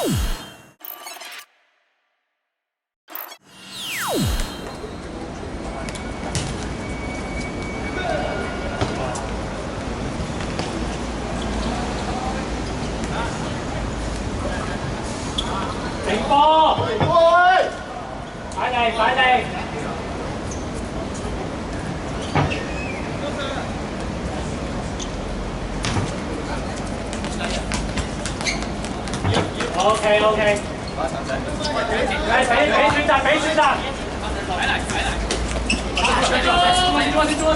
停波！快地快地！ OK OK， 嚟俾選擇俾選擇，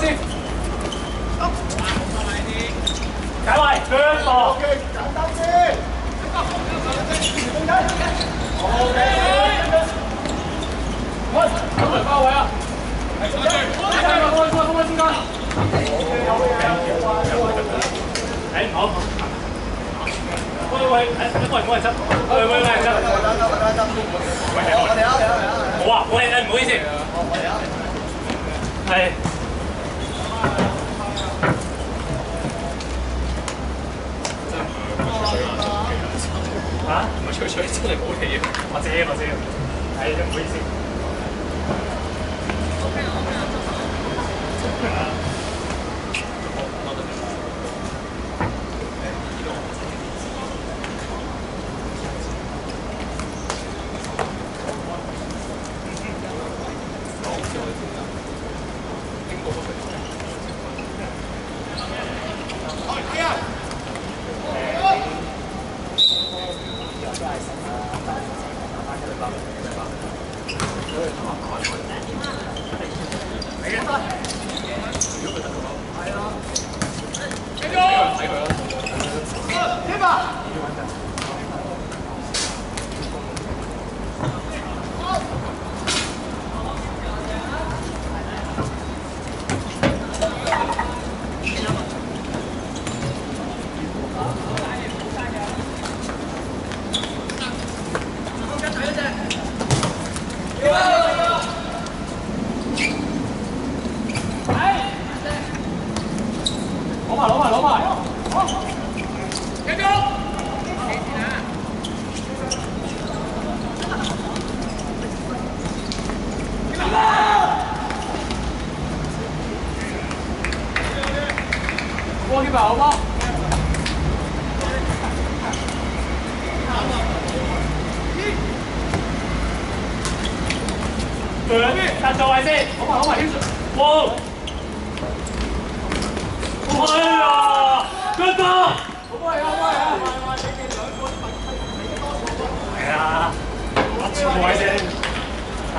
先，解圍腳步 OK， 簡單啲。OK， 喂，咁嚟包位啊！中間。誒好。 喂，冇人執，喂，執。好啊，我哋唔好意思。係。嚇？唔係吹真係冇氣啊！我知，係唔好意思。攞埋，繼續。波啲好嗎？站座位先，攞埋，哇！ 哎呀，真得！好威啊！係啊，全部位先嚇。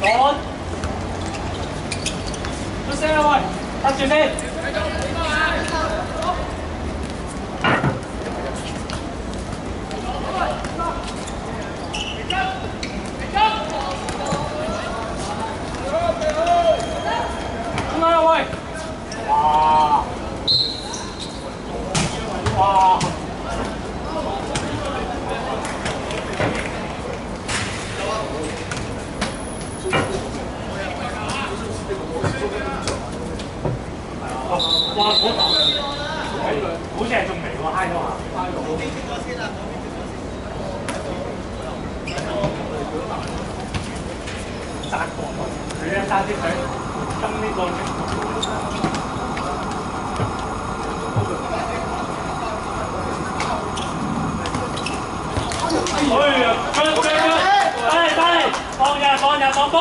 趕！ 出聲啦喂，得住先。中間啦喂。哇！哇！哇！嗰啖好似係仲未喎，嗨咗下。扎過佢咧，揸啲水跟呢個。哎呀！翻嚟！放波！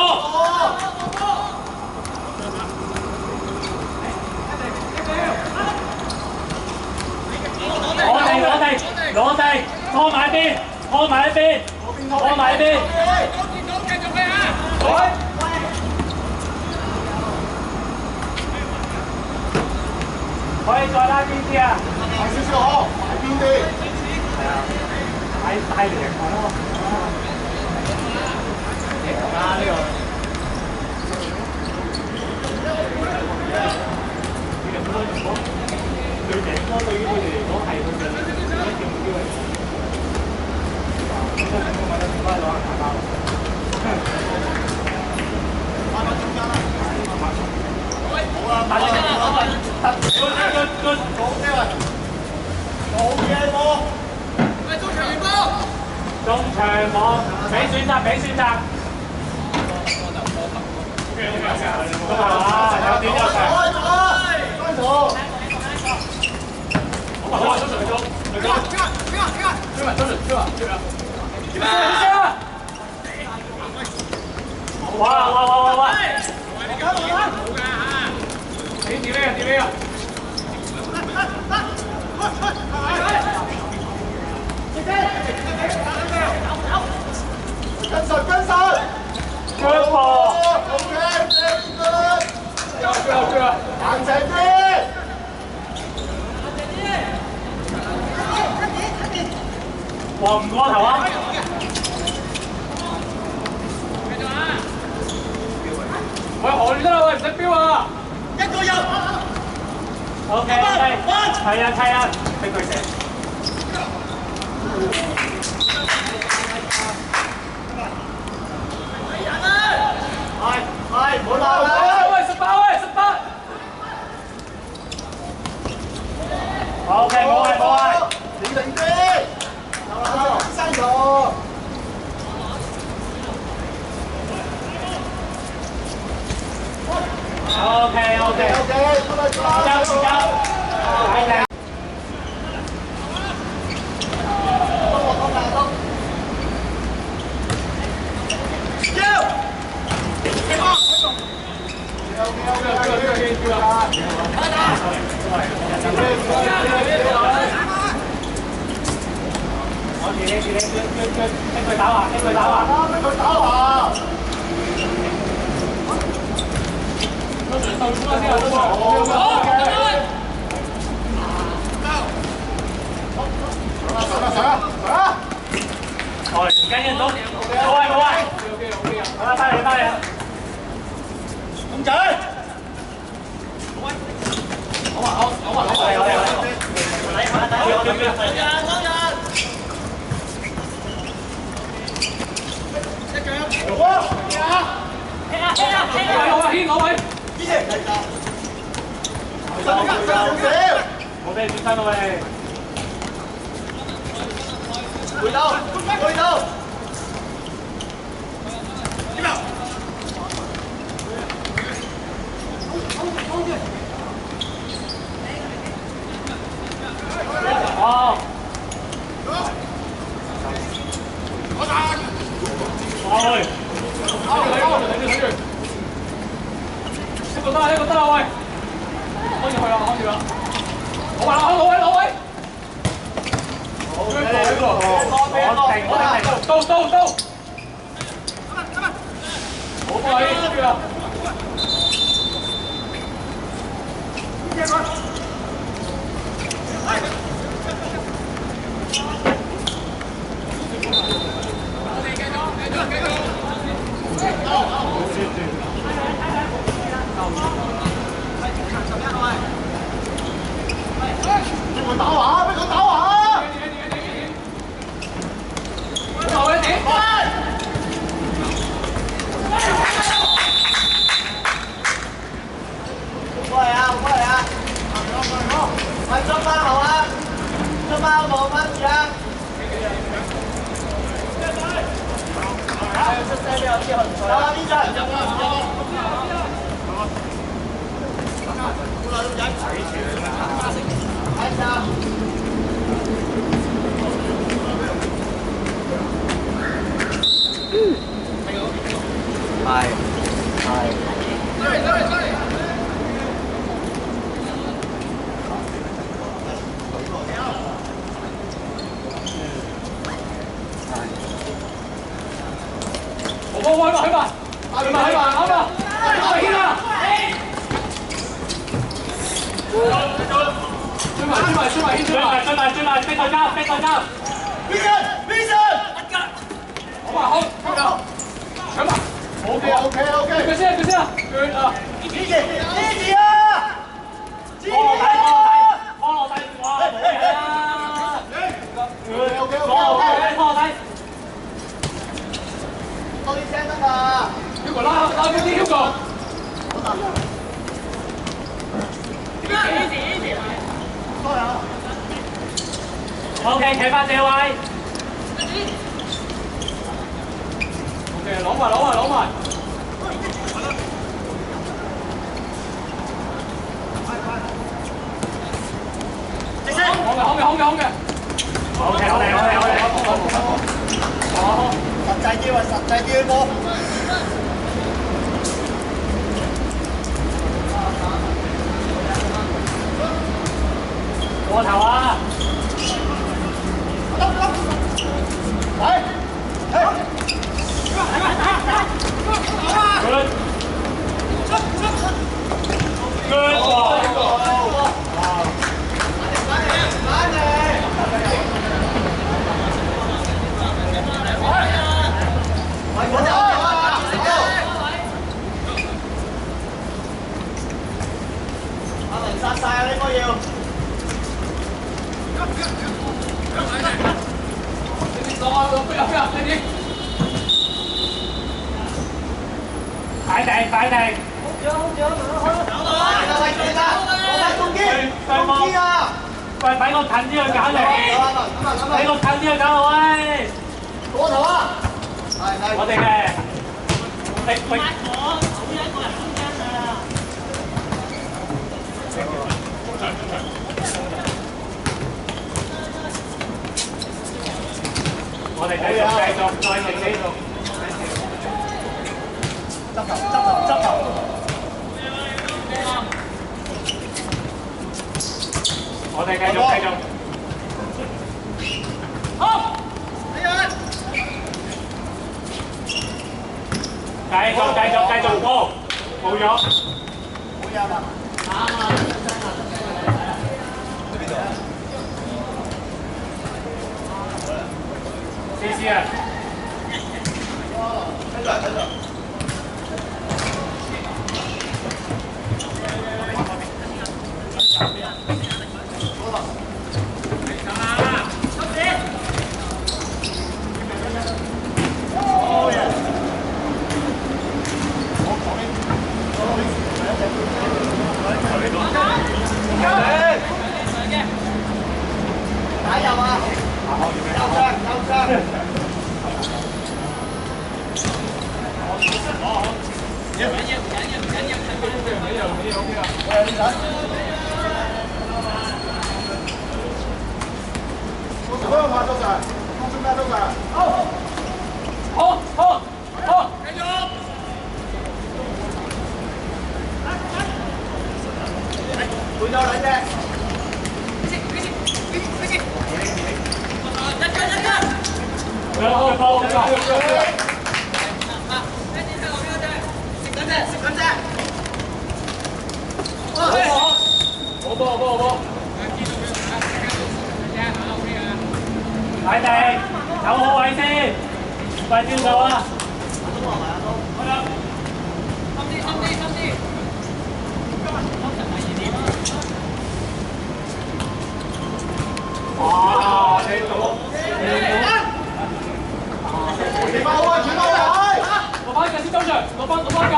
攞地，拖埋一邊，拖埋一邊。繼續去啊！可以再拉邊啲啊？快少少好，快邊啲。係啊，帶嚟咯。贏啦呢個。對贏波對於佢哋嚟講係佢哋。中場網，俾選擇，俾選擇。咁啊，有點有場。翻頭。好啊，中場中，追吧，追吧。哇！點咩啊？跟實，腳波 ，OK， 追啊！硬淨啲，黃唔過頭啊！喂，何亂得啦，喂，唔使飆啊！一個入 OK， 係啊，俾佢射。係，唔好鬧啦！喂，18！ OK， 冇，你定啲，生咗。OK， 時間，係。俾佢打橫，俾佢打橫。哦，時間應到，冇位。好啦，翻嚟。公仔。冇俾你轉身咯喂！回頭！哦！呢個得啦喂！開住去啦！好啊，攞位！我停！到！好快呢邊啊！俾佢打橫！過嚟啊！喂，出翻好啊！出翻冇乜事啊！出聲俾我知我唔錯啦！邊陣？追對交！Vision！ 好吧，好，搶吧。OK，佢先啊！Easy 啊！放落底，哇！冇嘢啦！ OK， 企翻這位。OK， 攞埋。好嘅。OK， 我哋。好。實際啲喎，實際啲波。過頭啊！殺晒啊！呢個要。擺定。喂，俾個近啲去搞你。俾個近啲去搞我喂。過頭啊！我哋嘅。我哋繼續，再定呢度。執頭。我哋繼續。好。繼續波，冇咗。冇入啊！啱啊！試啊！跟住。打入啊！優張。不用怕，都在，中間都在。好，繼續。回到兩隻。好波！擺定，走好位先，快轉手啊！深啲。哇！你翻好啊！轉翻嚟，落翻架先，周 Sir， 落翻架。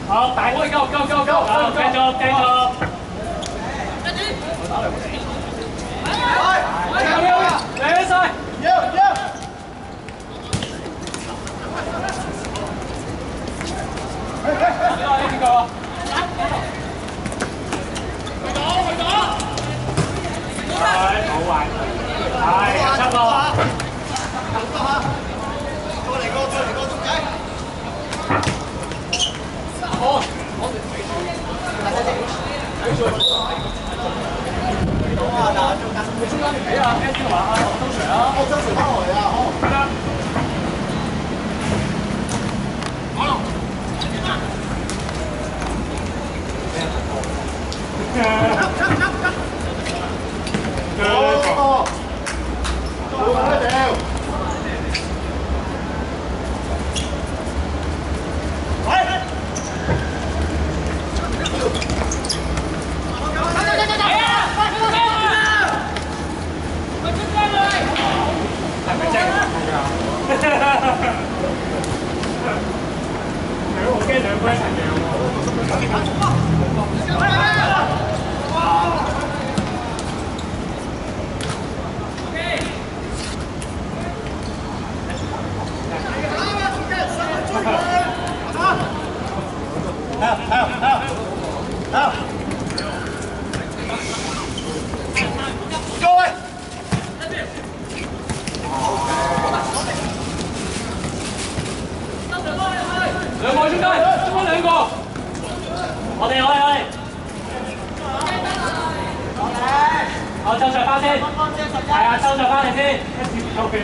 好，大波夠，繼續。嚟晒，要。呢個啊！好壞，差唔多。再嚟個中仔。中間你俾啊 Andy 同埋周 Sir 啊，周 Sir 翻嚟啊，好。好驚兩個一齊贏喎！兩個中間，中間兩個，我哋，我抽上翻先，係啊，抽上翻嚟先，一次唔夠血。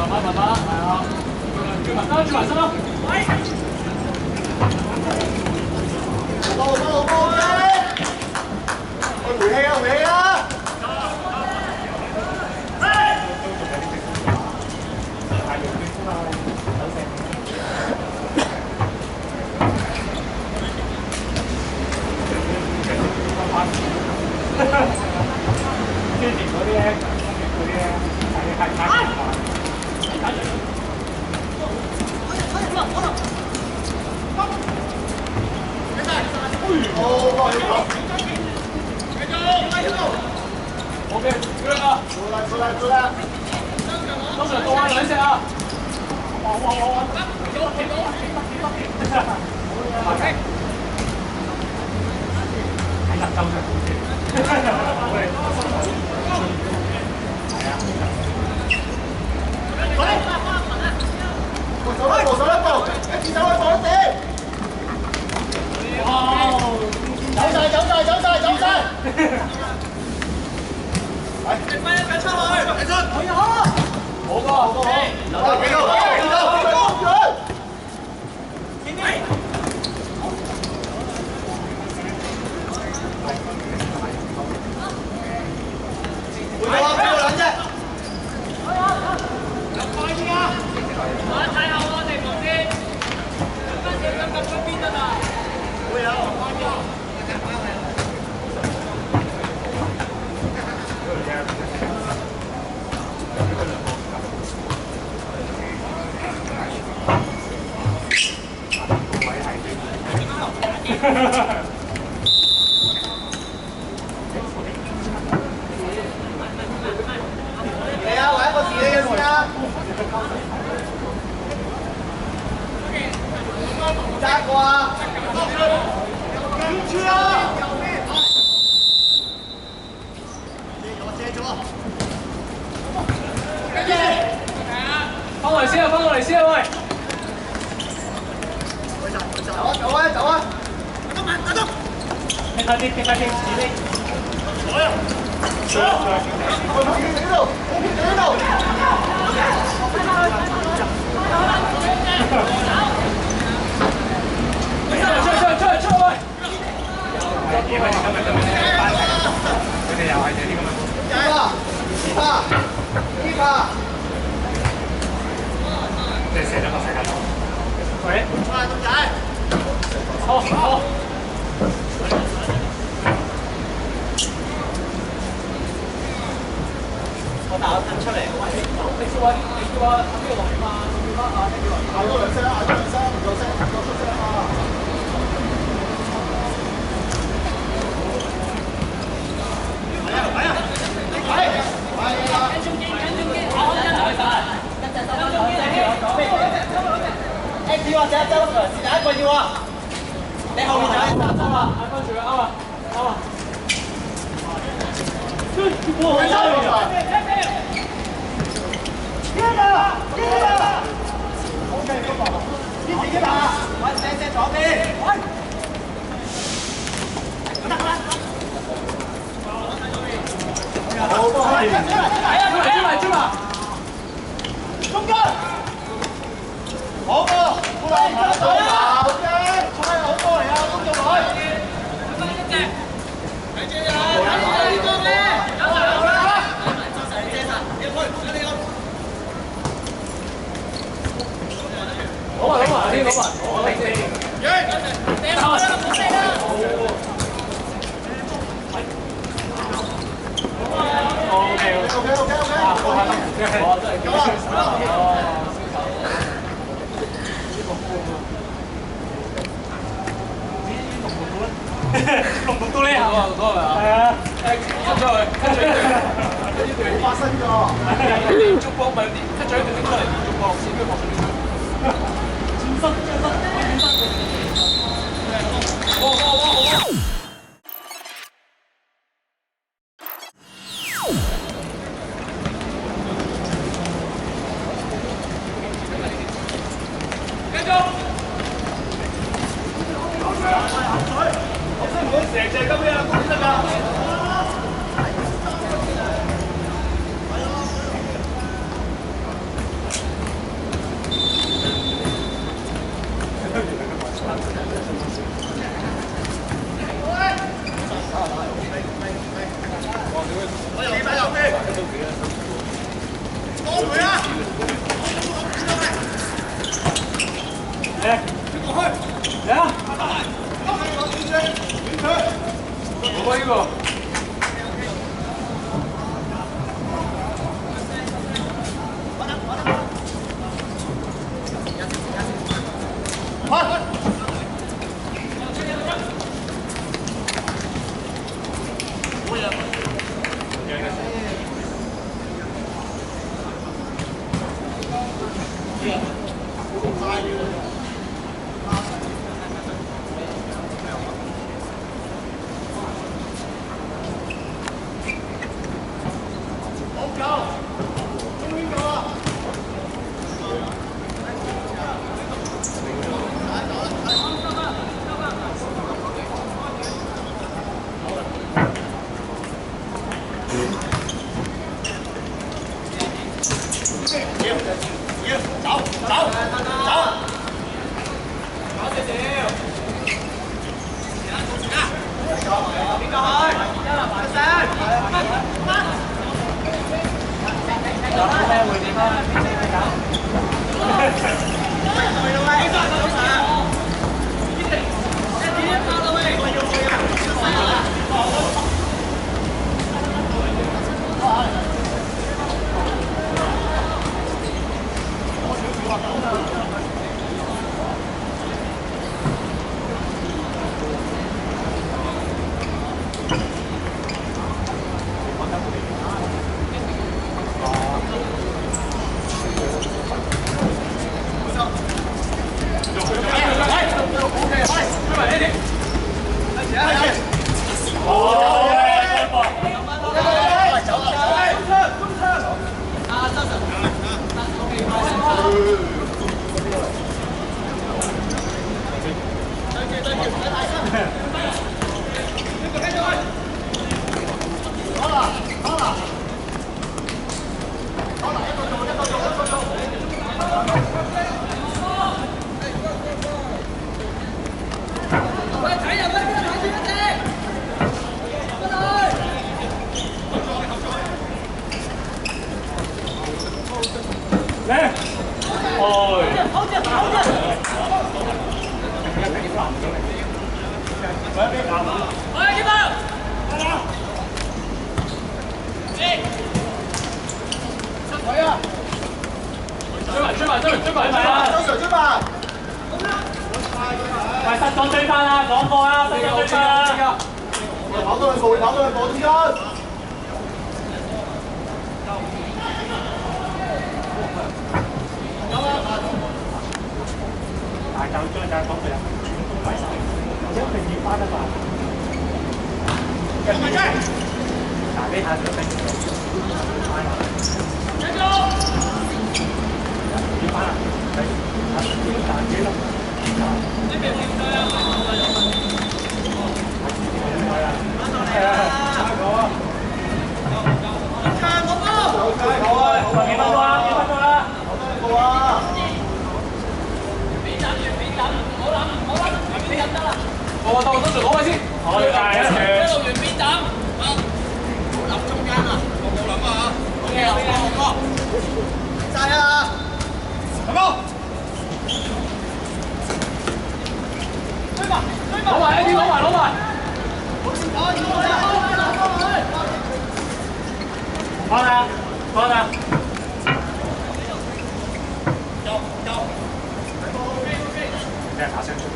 慢慢，係啊，住埋身咯。好嘅，回氣啊！之前嗰啲咧，太OK， 出嚟啊！出嚟！通常到啊兩隻啊！哇！睇入周上好啲。走一步，一次走一步一點。哇！走晒！嚟，快一腳出去，嚟出，好個，幾多？見未？回頭俾我兩隻。快啲啊！睇下我哋旁邊，咁出邊得啦？會有。嚟啊！揾一個自己嘅先啊！揸過啊！住啊！借咗！翻落嚟先啊！喂！走啊！打到！踢快啲，自己。左啊！喺度！出去！嘢佢哋今日班成，佢哋又係啲咁嘅。keeper，即係射咗個世界盃。喂，東仔，好。我打個燈出嚟，你叫我邊個落嚟嘛？嗌多兩聲，唔夠出聲啊！要啊，隻周是第一個要啊！你後面就係啱啊，啱翻住啦，啱啊！哇，好犀利啊！OK， 邊自己打，揾射左邊，好多可以，出嚟！中間。好個，好啦，好嘅，菜好多嚟啊，公眾台。翻一隻，睇住啊，睇住呢個咧，有啦，收曬你遮曬，入去，你咁。好，龍服到呢下喎，係啊，出咗去，出咗去，發生咗，連續波咪出咗一段拎出嚟，連續波先跟住轉身，好。隻隻咁樣講得㗎。攞埋一啲，攞埋攞埋。放啦，放啦。俾人打聲出嚟。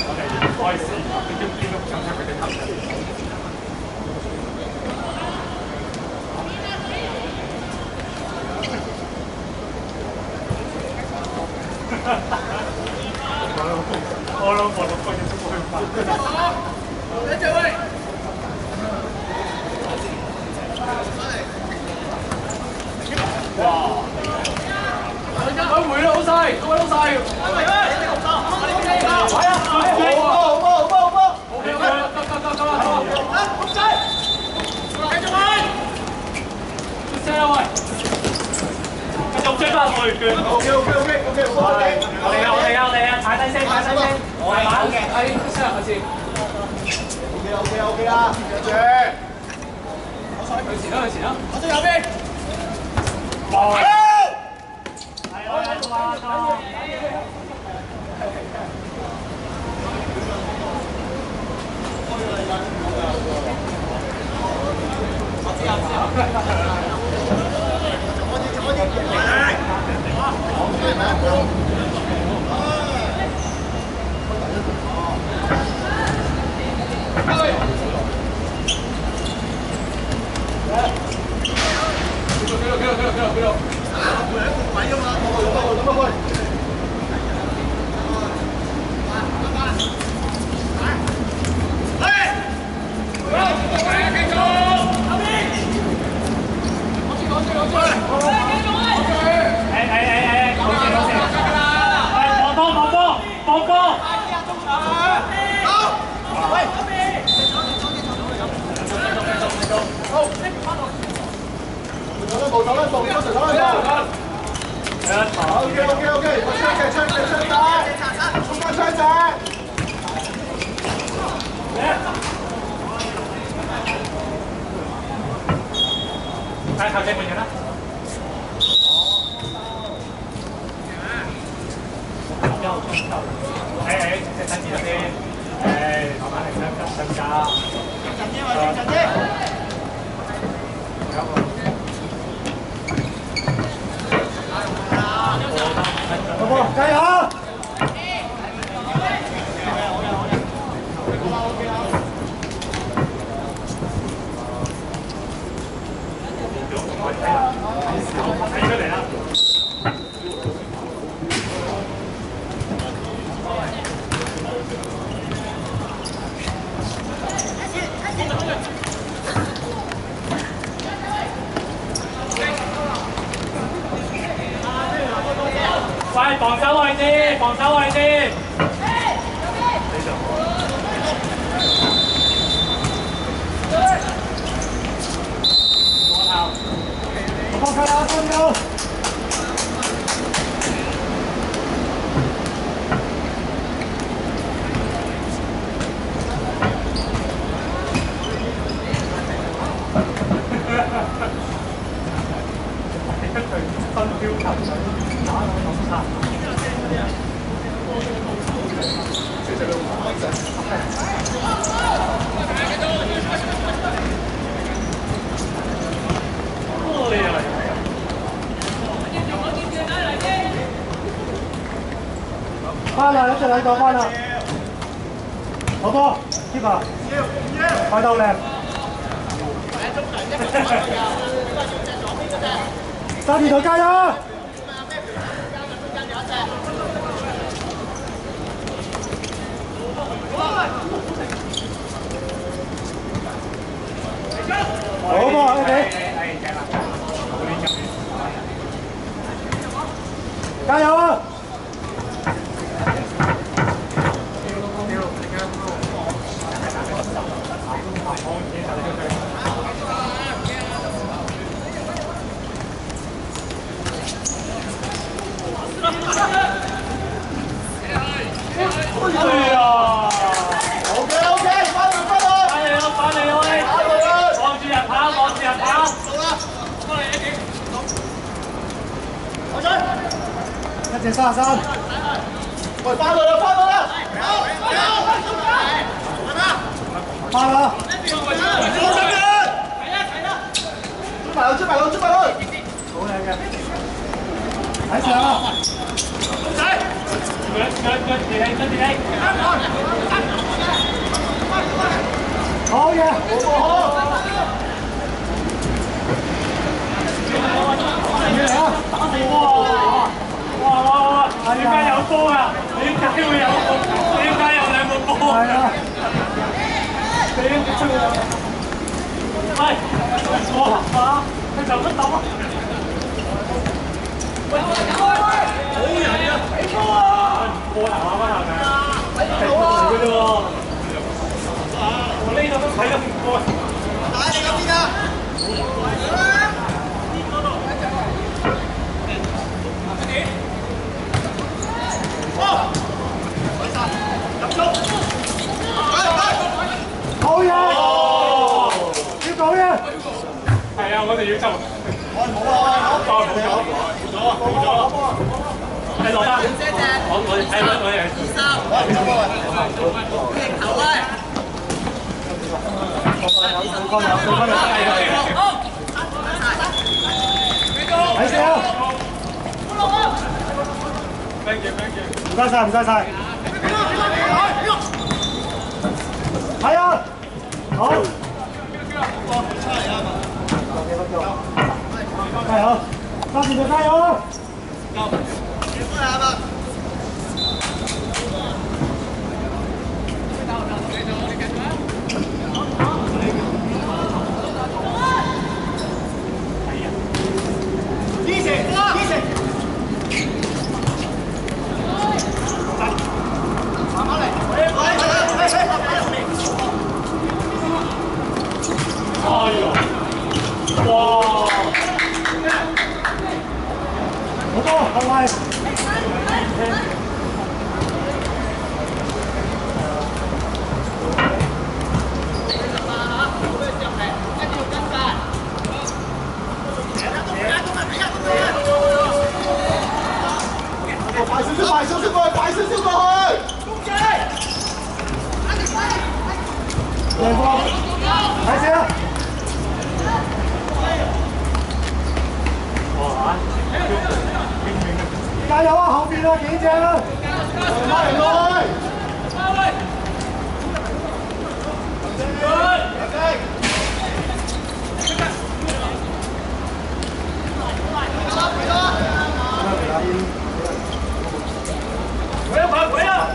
我哋開始，你要見到上場佢哋投嘅。我老婆6個月都冇去瞓。一隻位。哇！佢回啦，好細，各位好細。係啊，好波。OK，夠啦。好細。繼續去。出聲啦喂！繼續追翻去。OK。我哋啊，踩低聲，慢慢。係，出聲開始。OK 啦，記住。去前啦。我最右邊。哇！睇頭仔半日啦。隻身子先，慢慢嚟增加。靜啲。老婆加油！睇出嚟啦！快防守位置，防守位置。我放開啦，加油！分標球水打到咁差。翻啦，一隻喺度翻啦。好波 ，keep 啊！快到靚。三條加油！好波 ，OK。加油啊！哎呀 ！OK， 翻嚟喂！望住人跑，望住人跑。到啦，過嚟一隻33，喂，翻去啦，翻去啦！翻啦！出埋佢！好靚嘅，睇上啦！好嘢！你嚟啊！哇！點解有波啊？點解會有波？點解有兩個波？係啊！點解會有？喂！哇！佢就咁抌啊！喂！好人啊！俾波啊！波頭啊，係咪啊？係波嚟嘅啫喎！我呢度都睇得唔波。打你嗰邊啊！好嘢！要講嘢！係啊，我哋要執。你落班。我哋睇下我哋。睇先啊！唔該晒，唔該晒。係啊！好。加油！三字就加油！好波，後衞。快少少過去！兩波，睇先啊！加油啊！後邊啊，幾正啊！快嚟！回啊！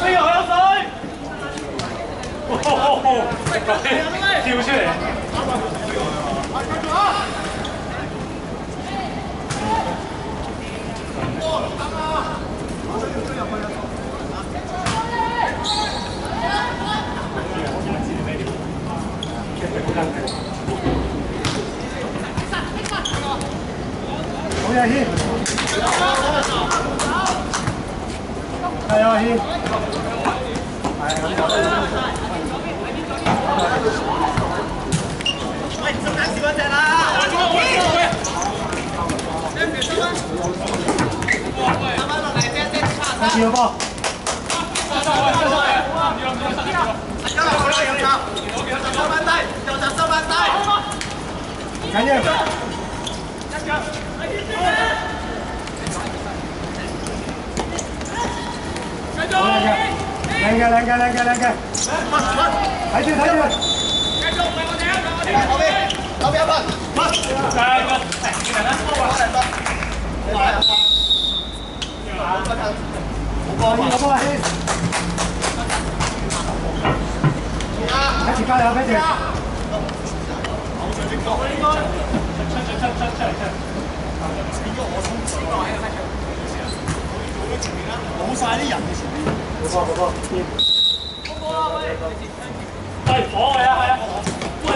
哎呀，有水！跳出嚟！好嘢，軒！係啊，軒！喂，仲揀少一隻啦！第二個波。緊要。靚嘅，睇住，後邊一分，第二個波先，加油，冇晒啲人嘅前面。好波，係火嚟啊，係啊！喂，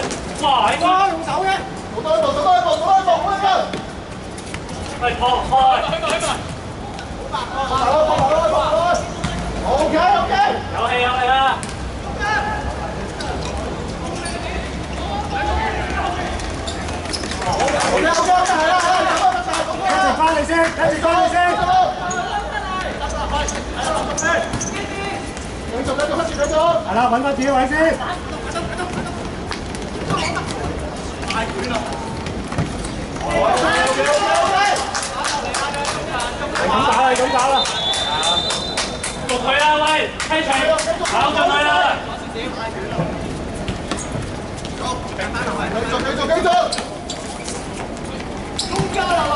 哇！你哇，用手嘅，做多一步，係破開。去過。OK OK。有氣有力啊！OK OK OK 係啦係啦，跟住翻嚟先，跟住翻嚟先。繼續，係啦，揾翻自己位先。係咁打啦，係咁打啦。焗佢啦，喂，批場跑進去啦！繼續。中間啦喂。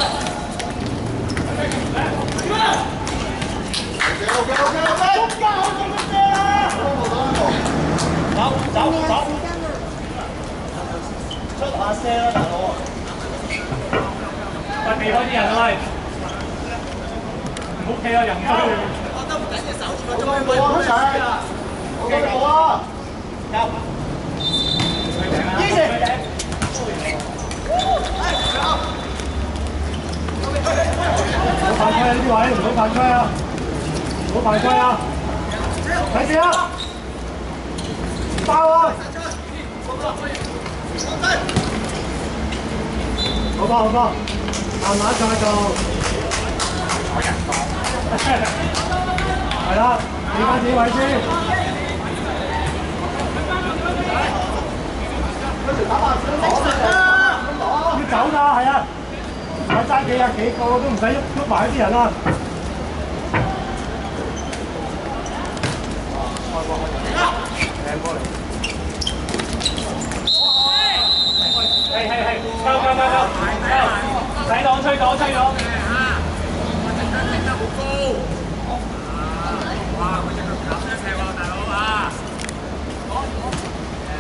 OK，中間好做乜嘢啦？走。出下聲啦，大佬。快避開啲人啦，喂！唔好企啊，人多。好齊。好啊。唔好犯規啊！呢啲位唔好犯規啊！唔好犯規啊！睇住啊！包啊！好吧，慢慢再做。係啦，企翻自己位先。要走㗎，係啊！我爭幾個都唔使喐埋啲人啊！係，夠，洗檔吹咗。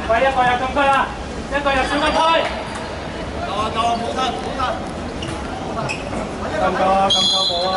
喂，一個入禁區啦，一個入小禁區。到，冇得。咁夠啊，冇啊！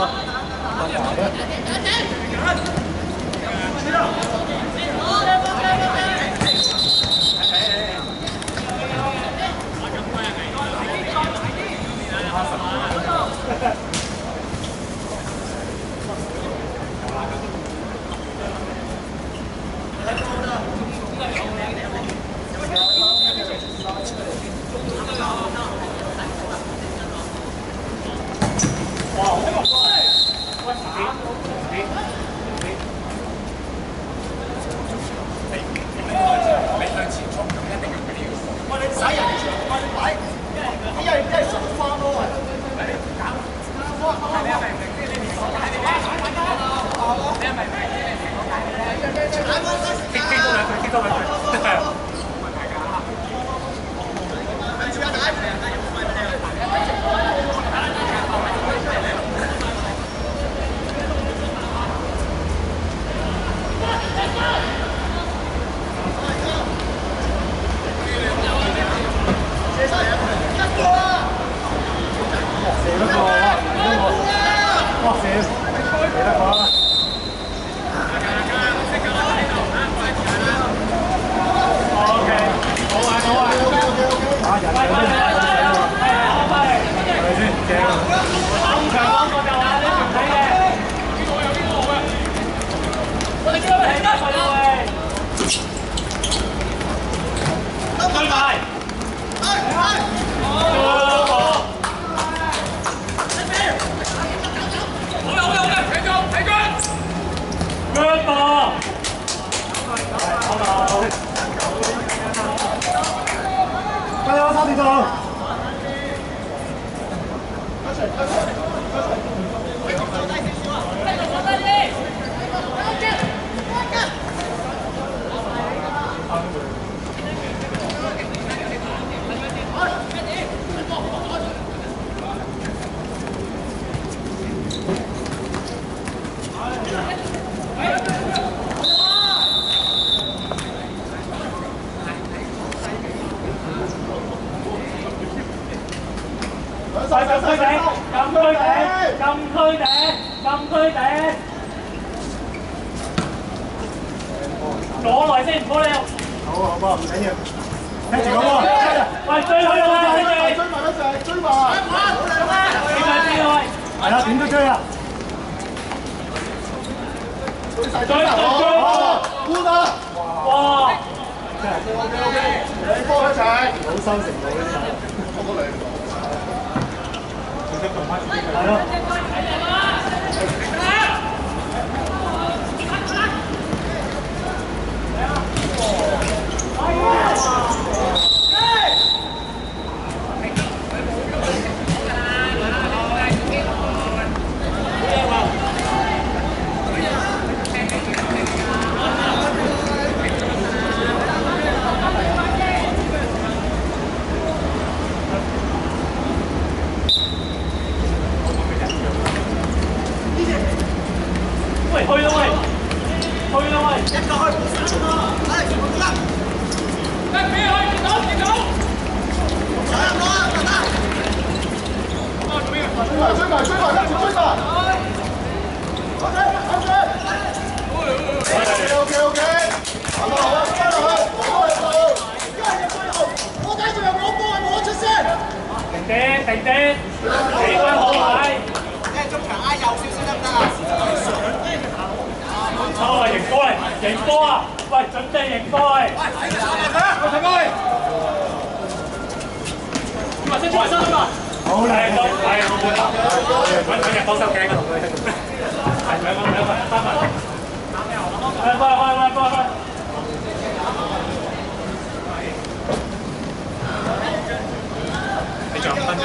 攞來先，唔好理。好噃，唔緊要，聽住講喎。喂，追佢啦，追埋。點解追啊？喂，係啦，點都追啊！晒追啊！搬啊！哇！真係 OK， 兩波一齊，好收成到呢場。我嗰兩個。係咯。喂，去啦喂，去啦喂！一個開冇事啊！嚟，冇啦！俾佢跌倒，跌倒！上攞啊，大家！追埋，追埋，追埋，一齊追埋！OK，OK，OK，好啊，好啊，加落去，我睇住有攞波，冇得出聲。停定，停定，企穩好位。中場挨右少少得唔得啊？好啊，迎波嚟，迎波啊！喂，準備迎波嚟。我睇佢。或者再身啊嘛。好靚都，係好攰啊！揾日幫手鏡啊，同佢。係兩個三文。開。你仲有5分鐘。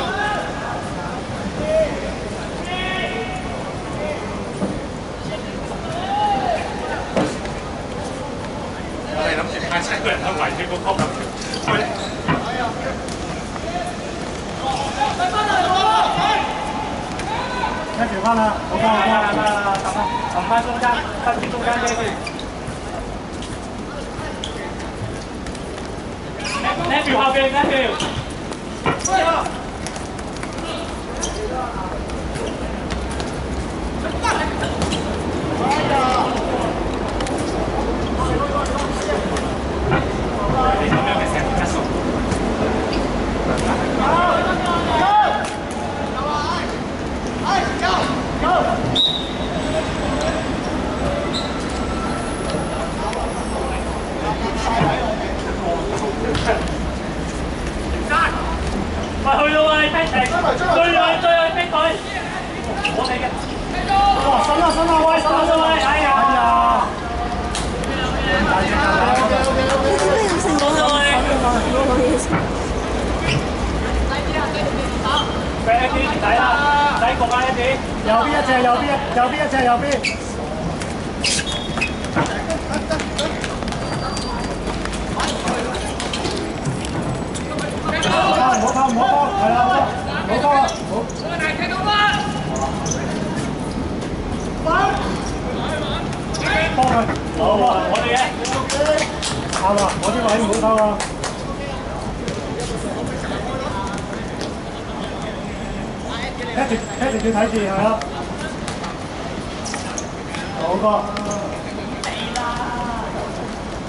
我哋諗住派7個人去圍住個球去。一條翻啦，好翻，撳翻中間，分住中間呢邊。呢條後邊，呢條。你咁樣嘅成個質素。喂，去到喂，逼停，追去逼佢，我哋嘅。哇，伸啦，喂，哎呀！俾一啲唔使啦，唔使焗啊一啲。右邊一隻，右邊。唔好拋，係啦，唔好拋啦，好。幫佢，好啊，我哋嘅。啱啦，我啲位唔好拋啊。一直要睇住，係啦。好哥。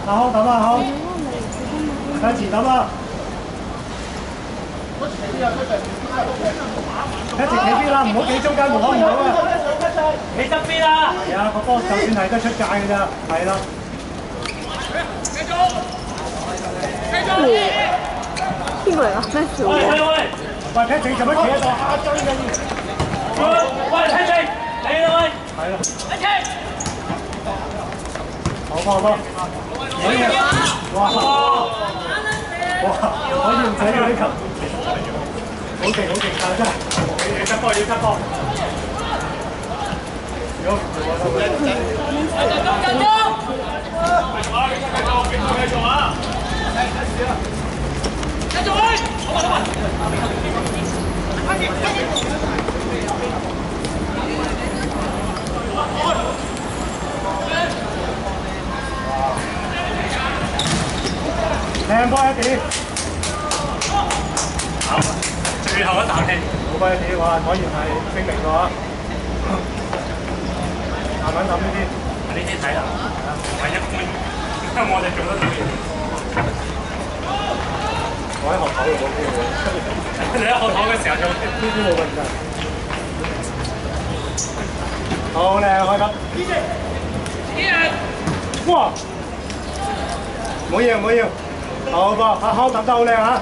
阿康等啊，康。睇前等啊。一直企邊啦，唔好企中間門口唔好啊！企側邊啦！係啊，個波就算係得出界㗎咋，係啦。邊個嚟㗎？咩事？喂，睇正做乜企喺度蝦追緊？喂，睇正，你啦喂！係啦。一齊！好波！哇！可以唔使嗰啲球？好勁，真係！要出波！如果唔做靚波一點。最後一啖氣，好波一點，哇！果然係精明嘅話，慢慢諗呢啲。呢啲睇啦，係一般，我哋做得到嘅。我喺學校度冇機會，你喺學堂嘅時候做呢啲冇問題。好靚，開級。哇！冇嘢冇嘢，好噃，阿康揼得好靚嚇。